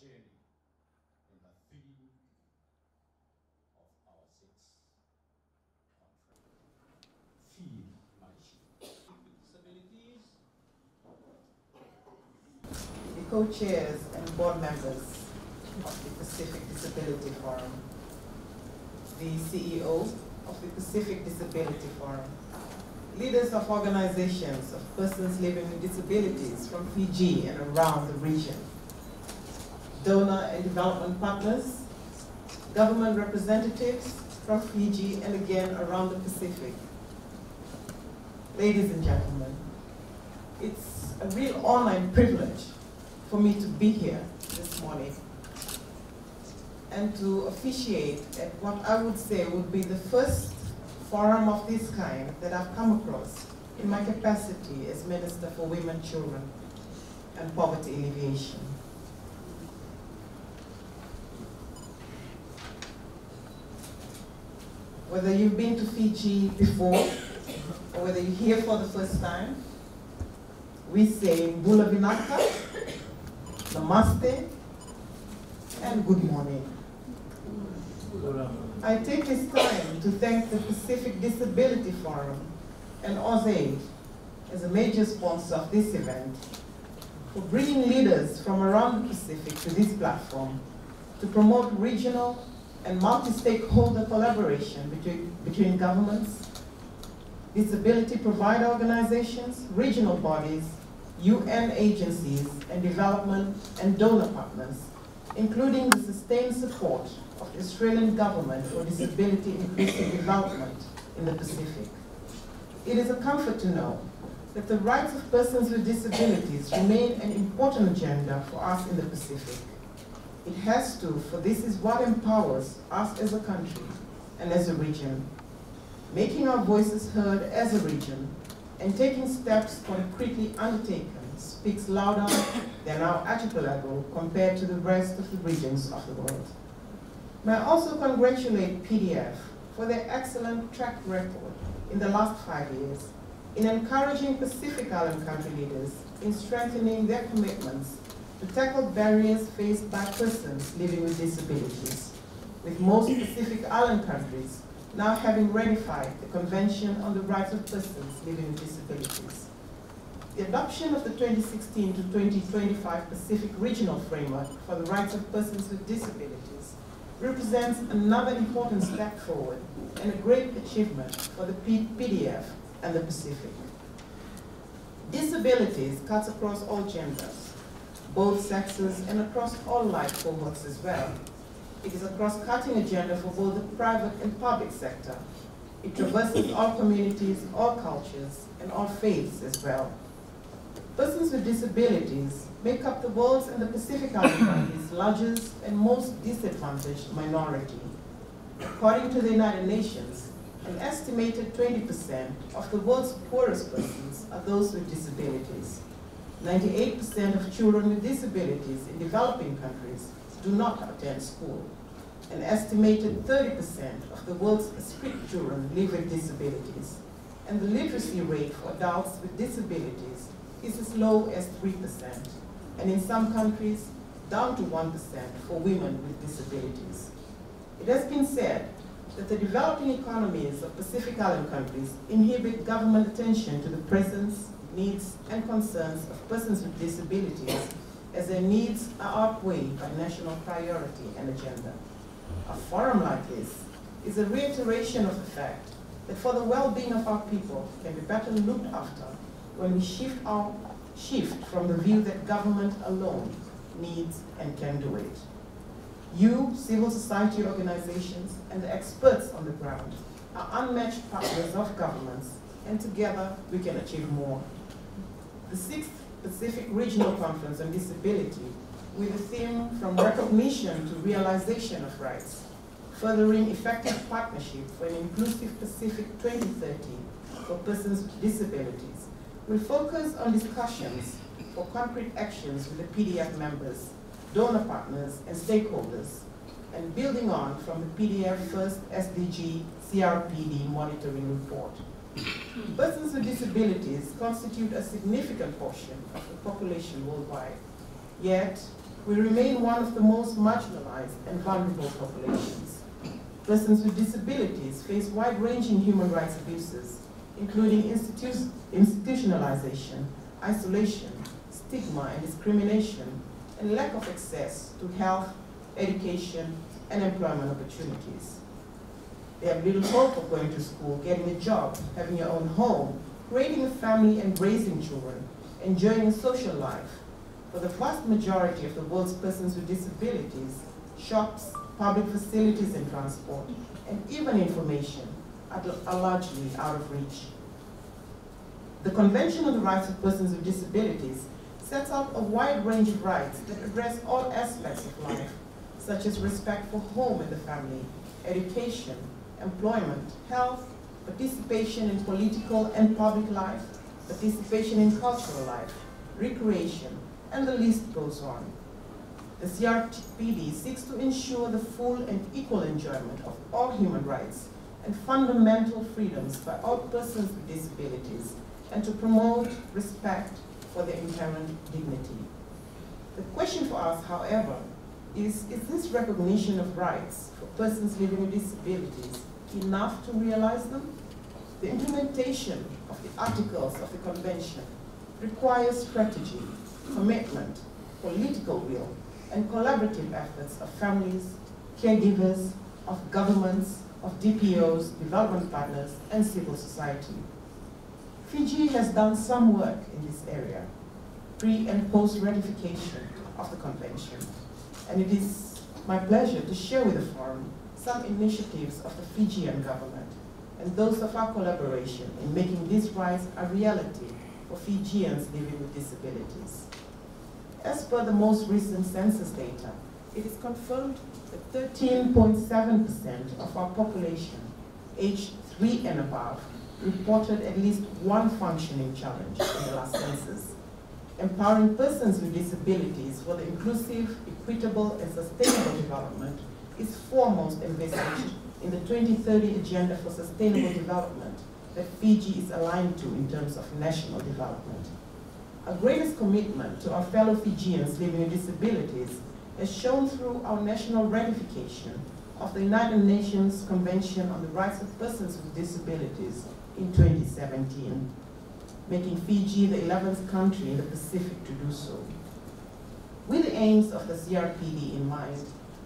journey in the theme of our sixth conference. Feel my shift. Disabilities. The co-chairs and board members of the Pacific Disability Forum, the CEO of the Pacific Disability Forum, leaders of organizations of persons living with disabilities from Fiji and around the region, donor and development partners, government representatives from Fiji and again around the Pacific. Ladies and gentlemen, it's a real honor and privilege for me to be here this morning and to officiate at what I would say would be the first forum of this kind that I've come across in my capacity as Minister for Women, Children, and Poverty Alleviation. Whether you've been to Fiji before, or whether you're here for the first time, we say Vuniwaqa, Namaste, and good morning. I take this time to thank the Pacific Disability Forum and AusAid as a major sponsor of this event for bringing leaders from around the Pacific to this platform to promote regional and multi-stakeholder collaboration between governments, disability provider organizations, regional bodies, UN agencies, and development and donor partners, including the sustained support of the Australian government for disability inclusive development in the Pacific. It is a comfort to know that the rights of persons with disabilities remain an important agenda for us in the Pacific. It has to, for this is what empowers us as a country and as a region. Making our voices heard as a region and taking steps concretely undertaken speaks louder than our archipelago compared to the rest of the regions of the world. May I also congratulate PDF for their excellent track record in the last 5 years in encouraging Pacific Island country leaders in strengthening their commitments to tackle barriers faced by persons living with disabilities, with most Pacific Island countries now having ratified the Convention on the Rights of Persons Living with Disabilities. The adoption of the 2016 to 2025 Pacific Regional Framework for the Rights of Persons with Disabilities represents another important step forward and a great achievement for the PDF and the Pacific. Disabilities cuts across all genders, both sexes, and across all life cohorts as well. It is a cross-cutting agenda for both the private and public sector. It traverses all communities, all cultures, and all faiths as well. Persons with disabilities make up the world's and the Pacific Island countries' largest and most disadvantaged minority. According to the United Nations, an estimated 20% of the world's poorest persons are those with disabilities. 98% of children with disabilities in developing countries do not attend school. An estimated 30% of the world's street children live with disabilities. And the literacy rate for adults with disabilities is as low as 3%, and in some countries, down to 1% for women with disabilities. It has been said that the developing economies of Pacific Island countries inhibit government attention to the presence, needs, and concerns of persons with disabilities, as their needs are outweighed by national priority and agenda. A forum like this is a reiteration of the fact that for the well-being of our people can be better looked after when we shift from the view that government alone needs and can do it. You, civil society organizations, and the experts on the ground are unmatched partners of governments, and together we can achieve more. The 6th Pacific Regional Conference on Disability, with the theme From Recognition to Realization of Rights, Furthering Effective Partnership for an Inclusive Pacific 2030 for Persons with Disabilities, will focus on discussions for concrete actions with the PDF members, donor partners, and stakeholders, and building on from the PDF first SDG CRPD monitoring report. Persons with disabilities constitute a significant portion of the population worldwide. Yet, we remain one of the most marginalized and vulnerable populations. Persons with disabilities face wide-ranging human rights abuses, including institutionalization, isolation, stigma and discrimination, and lack of access to health, education, and employment opportunities. They have little hope of going to school, getting a job, having your own home, creating a family and raising children, enjoying a social life. For the vast majority of the world's persons with disabilities, shops, public facilities and transport, and even information are largely out of reach. The Convention on the Rights of Persons with Disabilities sets out a wide range of rights that address all aspects of life, such as respect for home and the family, education, employment, health, participation in political and public life, participation in cultural life, recreation, and the list goes on. The CRPD seeks to ensure the full and equal enjoyment of all human rights and fundamental freedoms by all persons with disabilities, and to promote respect for their inherent dignity. The question for us, however, is this recognition of rights for persons living with disabilities enough to realize them? The implementation of the articles of the Convention requires strategy, commitment, political will, and collaborative efforts of families, caregivers, of governments, of DPOs, development partners, and civil society. Fiji has done some work in this area, pre- and post-ratification of the Convention, and it is my pleasure to share with the Forum some initiatives of the Fijian government and those of our collaboration in making these rights a reality for Fijians living with disabilities. As per the most recent census data, it is confirmed that 13.7% of our population aged 3 and above reported at least one functioning challenge in the last census. Empowering persons with disabilities for the inclusive, equitable, and sustainable development is foremost envisaged in the 2030 Agenda for Sustainable Development that Fiji is aligned to in terms of national development. Our greatest commitment to our fellow Fijians living with disabilities is shown through our national ratification of the United Nations Convention on the Rights of Persons with Disabilities in 2017, making Fiji the 11th country in the Pacific to do so. With the aims of the CRPD in mind,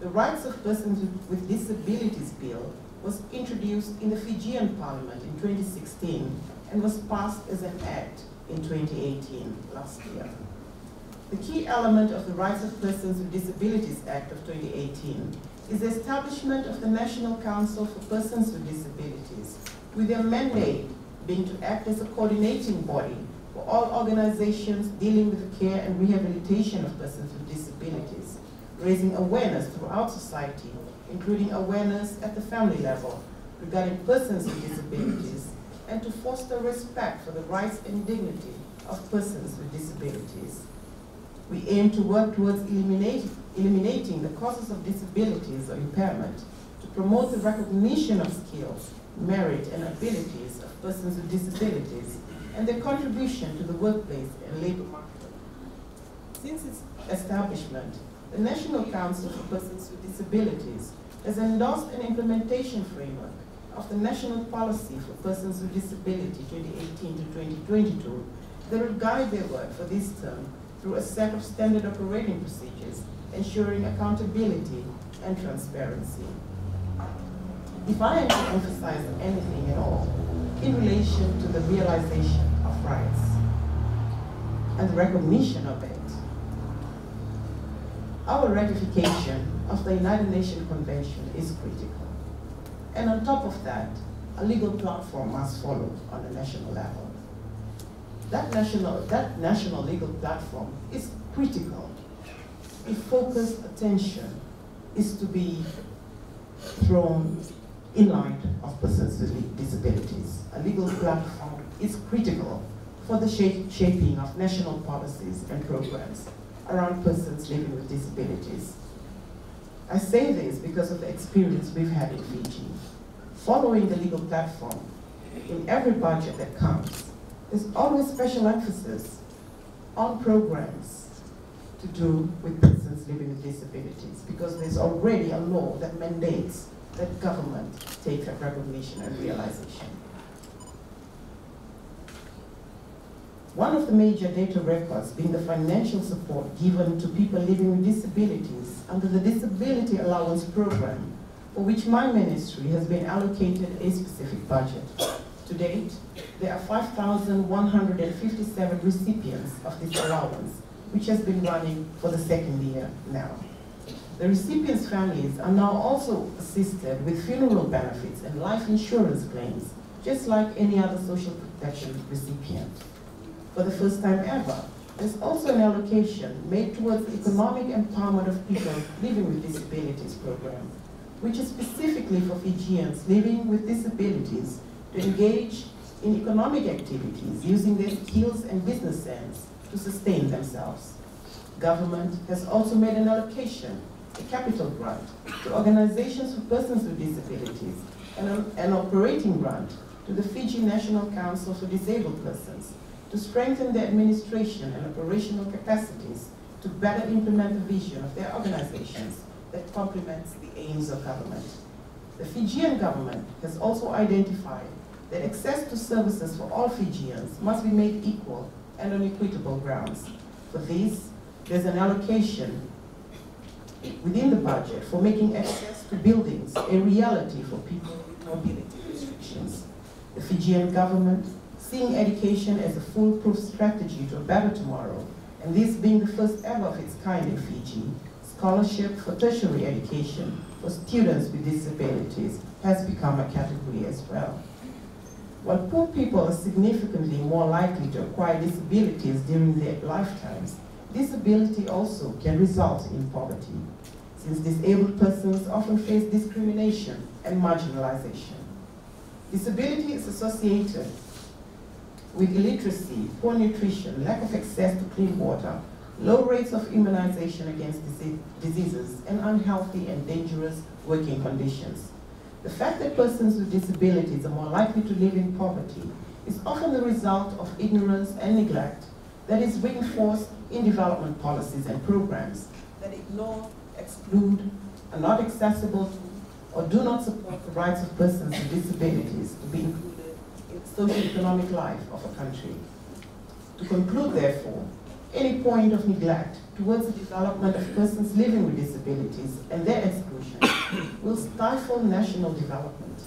the Rights of Persons with Disabilities Bill was introduced in the Fijian Parliament in 2016 and was passed as an act in 2018, last year. The key element of the Rights of Persons with Disabilities Act of 2018 is the establishment of the National Council for Persons with Disabilities, with their mandate being to act as a coordinating body for all organizations dealing with the care and rehabilitation of persons with disabilities, raising awareness throughout society, including awareness at the family level regarding persons with disabilities, and to foster respect for the rights and dignity of persons with disabilities. We aim to work towards eliminating the causes of disabilities or impairment, to promote the recognition of skills, merit, and abilities of persons with disabilities, and their contribution to the workplace and labor market. Since its establishment, the National Council for Persons with Disabilities has endorsed an implementation framework of the National Policy for Persons with Disability 2018 to 2022 that will guide their work for this term through a set of standard operating procedures, ensuring accountability and transparency. If I am to emphasize anything at all in relation to the realization of rights and the recognition of it, our ratification of the United Nations Convention is critical. And on top of that, a legal platform must follow on the national level. That national legal platform is critical if focused attention is to be thrown in light of persons with disabilities. A legal platform is critical for the shaping of national policies and programs around persons living with disabilities. I say this because of the experience we've had in Fiji. Following the legal platform, in every budget that comes, there's always special emphasis on programs to do with persons living with disabilities, because there's already a law that mandates that government take that recognition and realization. One of the major data records being the financial support given to people living with disabilities under the Disability Allowance Program, for which my ministry has been allocated a specific budget. To date, there are 5,157 recipients of this allowance, which has been running for the second year now. The recipients' families are now also assisted with funeral benefits and life insurance claims, just like any other social protection recipient. For the first time ever, there's also an allocation made towards the economic empowerment of people living with disabilities program, which is specifically for Fijians living with disabilities to engage in economic activities using their skills and business sense to sustain themselves. Government has also made an allocation, a capital grant, to organizations for persons with disabilities, and an operating grant to the Fiji National Council for Disabled Persons to strengthen their administration and operational capacities to better implement the vision of their organizations that complements the aims of government. The Fijian government has also identified that access to services for all Fijians must be made equal and on equitable grounds. For this, there's an allocation within the budget for making access to buildings a reality for people with mobility restrictions. The Fijian government, seeing education as a foolproof strategy to a better tomorrow, and this being the first ever of its kind in Fiji, scholarship for tertiary education for students with disabilities has become a category as well. While poor people are significantly more likely to acquire disabilities during their lifetimes, disability also can result in poverty, since disabled persons often face discrimination and marginalization. Disability is associated with illiteracy, poor nutrition, lack of access to clean water, low rates of immunization against diseases, and unhealthy and dangerous working conditions. The fact that persons with disabilities are more likely to live in poverty is often the result of ignorance and neglect that is reinforced in development policies and programs that ignore, exclude, are not accessible to, or do not support the rights of persons with disabilities to be included in the socio-economic life of a country. To conclude, therefore, any point of neglect towards the development of persons living with disabilities and their exclusion will stifle national development.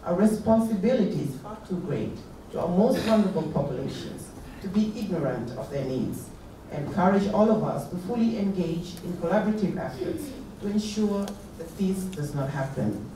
Our responsibility is far too great to our most vulnerable populations to be ignorant of their needs, and encourage all of us to fully engage in collaborative efforts to ensure that this does not happen.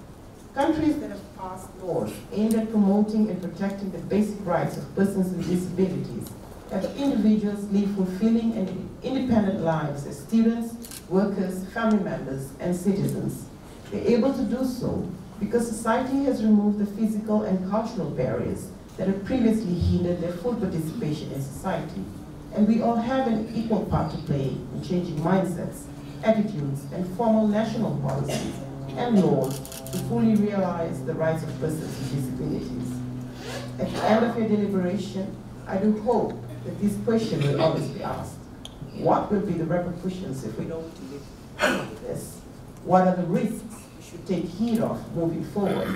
Countries that have passed laws aimed at promoting and protecting the basic rights of persons with disabilities have individuals live fulfilling and independent lives as students, workers, family members, and citizens. They're able to do so because society has removed the physical and cultural barriers that have previously hindered their full participation in society. And we all have an equal part to play in changing mindsets, attitudes, and formal national policies and laws to fully realize the rights of persons with disabilities. At the end of your deliberation, I do hope that this question will always be asked. What will be the repercussions if we don't live with this? What are the risks we should take heed of moving forward?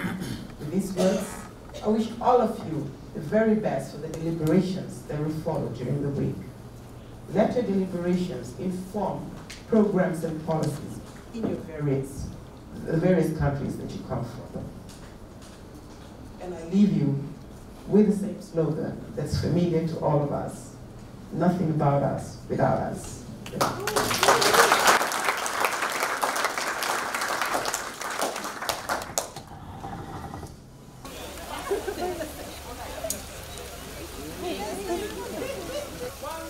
With these words, I wish all of you the very best for the deliberations that will follow during the week. Let your deliberations inform programs and policies in your the various countries that you come from. And I leave you with the same slogan that's familiar to all of us: nothing about us without us. One,